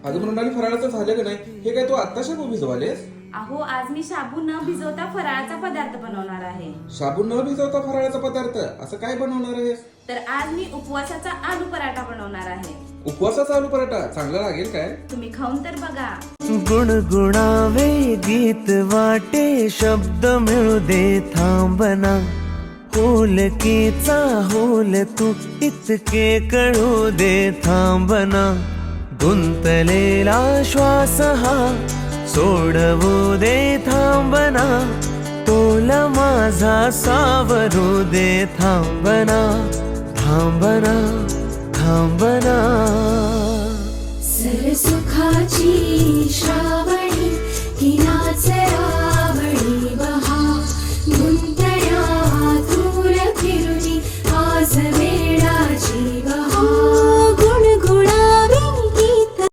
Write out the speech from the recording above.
अगं मृणाली, फराळाचं झालं का नाही? हे काय तू आत्ता शाबू भिजवालेस? अहो, आज मी शाबू न भिजवता फराळाचा पदार्थ बनवणार आहे. शाबू न भिजवता फराळाचा पदार्थ असं काय बनवणार आहेस? तर आज मी उपवासाचा आलू पराठा बनवणार आहे. उपवासाचा आलू पराठा चांगला लागेल काय? तुम्ही खाऊन तर बघा. गुणगुणावे गीत वाटे, शब्द मिळू दे थांबना. होलकीचा होल तू इतके कळू दे थांबना. गुंतलेला श्वास हा सोडवू दे थांबना. तोला माझा सावरू दे थांबना. थांबना थांबना. सरसुखाची श्रावण